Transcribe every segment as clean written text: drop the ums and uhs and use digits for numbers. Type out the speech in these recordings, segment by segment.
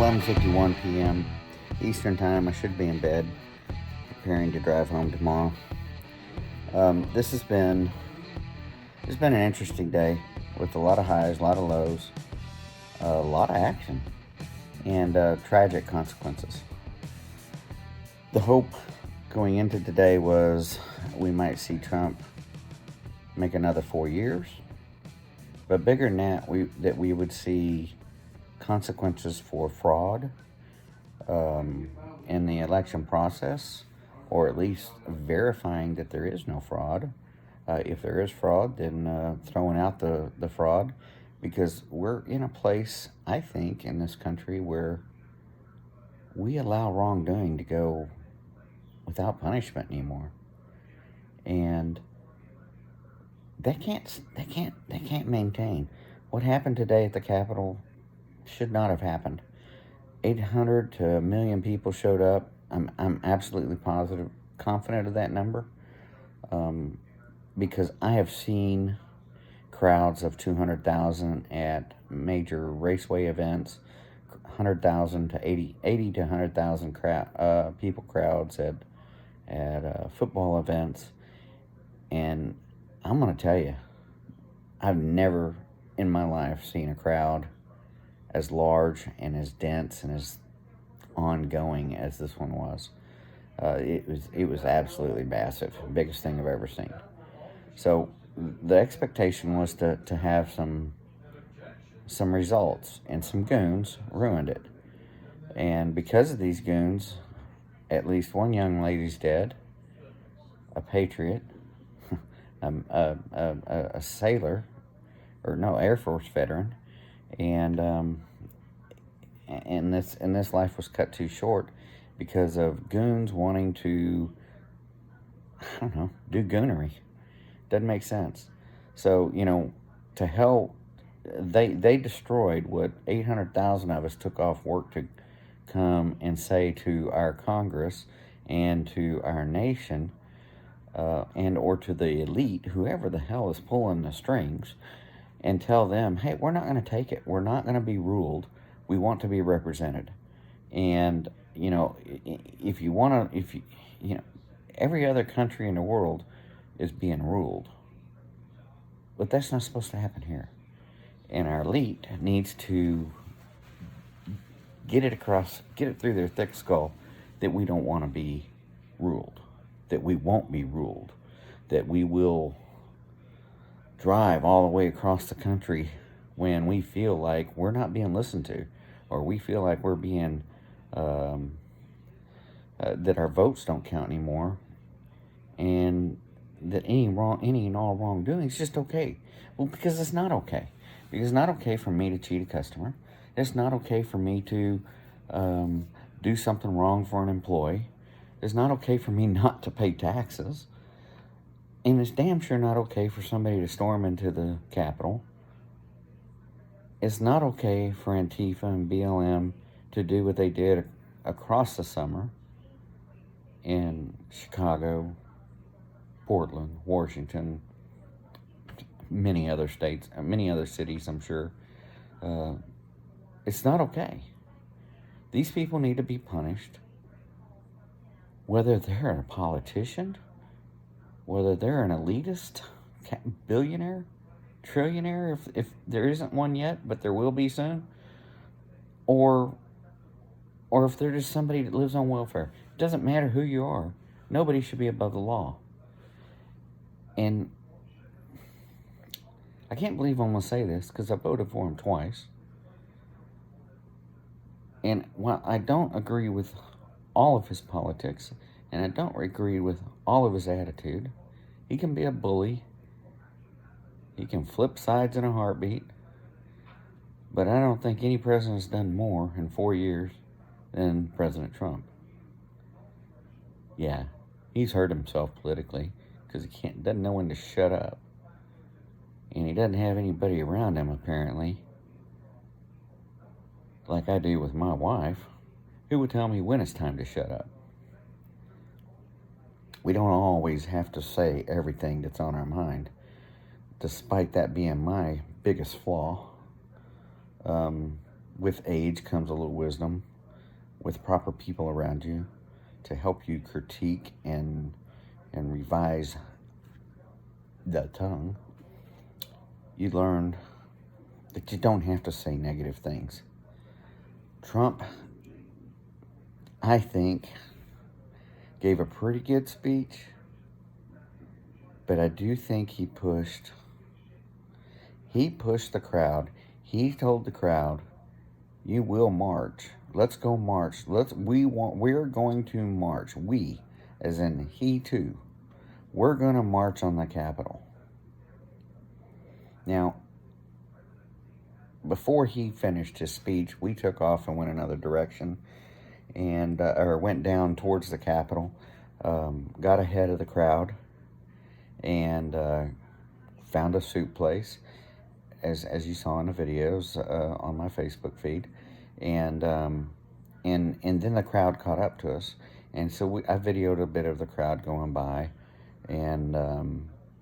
11:51 p.m. Eastern Time. I should be in bed, preparing to drive home tomorrow. This has been an interesting day with a lot of highs, a lot of lows, a lot of action, and tragic consequences. The hope going into today was we might see Trump make another 4 years, but bigger than that, we would see consequences for fraud in the election process, or at least verifying that there is no fraud. If there is fraud, then throwing out the fraud, because we're in a place, I think, in this country where we allow wrongdoing to go without punishment anymore, and they can't maintain. What happened today at the Capitol should not have happened. 800 to 1,000,000 people showed up. I'm absolutely positive, confident of that number, because I have seen crowds of 200,000 at major raceway events, 100,000 to 80 to 100,000 people crowds at football events, and I'm going to tell you, I've never in my life seen a crowd as large and as dense and as ongoing as this one was. It was absolutely massive, biggest thing I've ever seen. So the expectation was to have some results, and some goons ruined it. And because of these goons, at least one young lady's dead, a patriot, a sailor, or no, Air Force veteran, and this life was cut too short because of goons wanting to, I don't know, do goonery. Doesn't make sense. So, to hell, they destroyed what 800,000 of us took off work to come and say to our Congress and to our nation, and or to the elite, whoever the hell is pulling the strings, and tell them, hey, we're not going to take it. We're not going to be ruled. We want to be represented. And, if you want to, every other country in the world is being ruled. But that's not supposed to happen here. And our elite needs to get it through their thick skull that we don't want to be ruled, that we won't be ruled, that we will drive all the way across the country when we feel like we're not being listened to, or we feel like we're being, that our votes don't count anymore, and that any and all wrongdoing is just okay. Well, because it's not okay. Because it's not okay for me to cheat a customer. It's not okay for me to do something wrong for an employee. It's not okay for me not to pay taxes. And it's damn sure not okay for somebody to storm into the Capitol. It's not okay for Antifa and BLM to do what they did across the summer in Chicago, Portland, Washington, many other states, many other cities, I'm sure. It's not okay. These people need to be punished, whether they're a politician, whether they're an elitist, billionaire, trillionaire, if there isn't one yet, but there will be soon, or if they're just somebody that lives on welfare. It doesn't matter who you are. Nobody should be above the law. And I can't believe I'm going to say this, because I voted for him twice. And while I don't agree with all of his politics, and I don't agree with all of his attitude, he can be a bully. He can flip sides in a heartbeat. But I don't think any president's done more in 4 years than President Trump. Yeah, he's hurt himself politically because he doesn't know when to shut up. And he doesn't have anybody around him, apparently, like I do with my wife, who would tell me when it's time to shut up. We don't always have to say everything that's on our mind, despite that being my biggest flaw. with age comes a little wisdom, with proper people around you to help you critique and revise the tongue. You learned that you don't have to say negative things. Trump, I think, gave a pretty good speech, but I do think he pushed the crowd. He told the crowd, "You will march. Let's go march. We're going to march. We, as in he too. We're going to march on the Capitol." Now, before he finished his speech, we took off and went another direction, and or went down towards the Capitol. Got ahead of the crowd, and found a soup place, as you saw in the videos on my Facebook feed, and then the crowd caught up to us, and so I videoed a bit of the crowd going by, and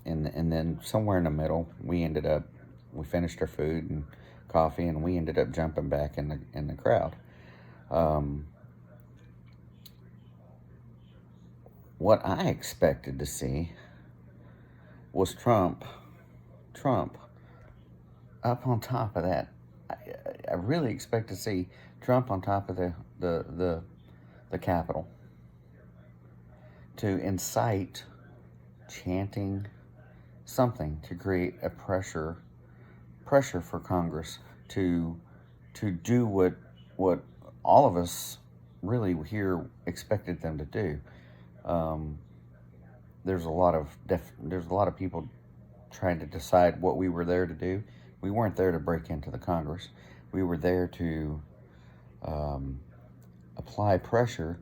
then somewhere in the middle we finished our food and coffee, and we ended up jumping back in the crowd. What I expected to see was Trump up on top of that. I really expect to see Trump on top of the Capitol to incite chanting, something to create a pressure for Congress to do what all of us really here expected them to do. There's a lot of people trying to decide what we were there to do. We weren't there to break into the Congress. We were there to apply pressure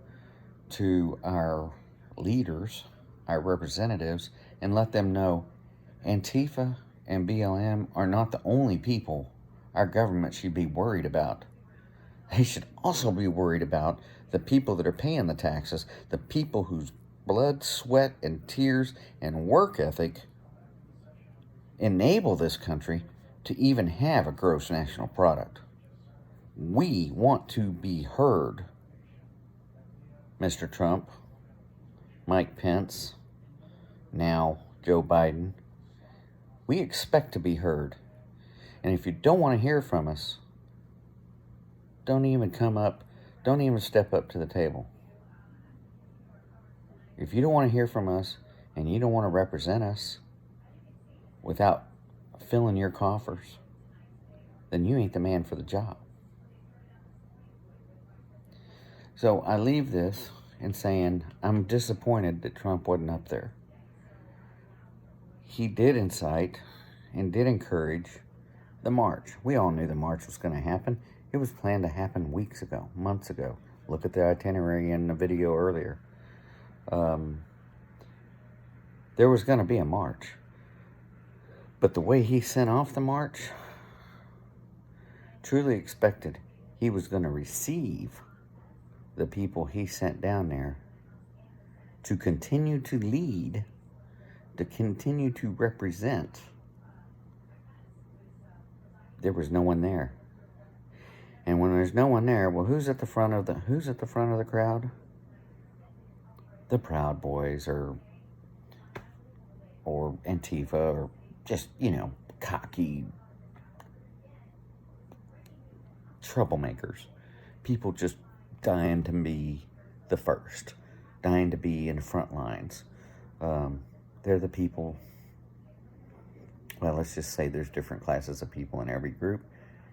to our leaders, our representatives, and let them know Antifa and BLM are not the only people our government should be worried about. They should also be worried about the people that are paying the taxes, the people whose blood, sweat, and tears and work ethic enable this country to even have a gross national product. We want to be heard, Mr. Trump, Mike Pence, now Joe Biden. We expect to be heard. And if you don't want to hear from us, don't even step up to the table. If you don't want to hear from us and you don't want to represent us without filling your coffers, then you ain't the man for the job. So I leave this in saying I'm disappointed that Trump wasn't up there. He did incite and did encourage the march. We all knew the march was going to happen. It was planned to happen weeks ago, months ago. Look at the itinerary in the video earlier. There was going to be a march. But the way he sent off the march, truly expected he was going to receive the people he sent down there to continue to lead, to continue to represent. There was no one there. And when there's no one there, well, who's at the front of the crowd? The Proud Boys or Antifa, or just, cocky troublemakers. People just dying to be the first, dying to be in the front lines. They're the people, well, let's just say there's different classes of people in every group,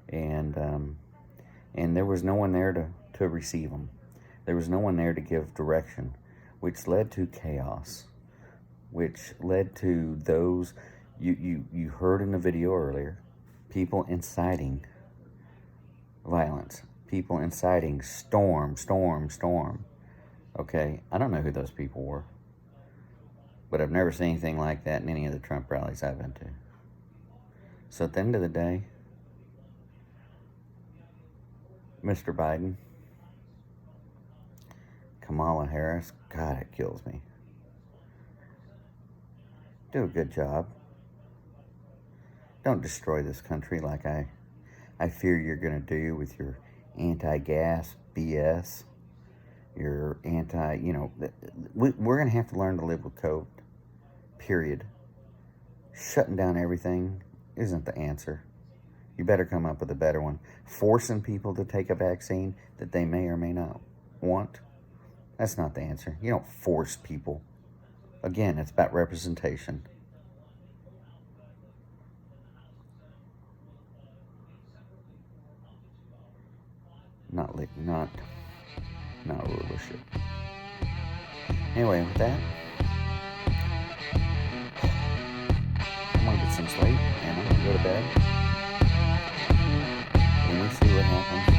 and there was no one there to receive them. There was no one there to give direction, which led to chaos, which led to those, you heard in the video earlier, people inciting violence, people inciting storm. Okay, I don't know who those people were, but I've never seen anything like that in any of the Trump rallies I've been to. So at the end of the day, Mr. Biden, Kamala Harris, God, it kills me. Do a good job. Don't destroy this country like I fear you're going to do with your anti-gas BS, your we're going to have to learn to live with COVID, period. Shutting down everything isn't the answer. You better come up with a better one. Forcing people to take a vaccine that they may or may not want, that's not the answer. You don't force people. Again, it's about representation. Not rulership. Anyway, with that, I'm gonna get some sleep and I'm gonna go to bed. And we see what happens.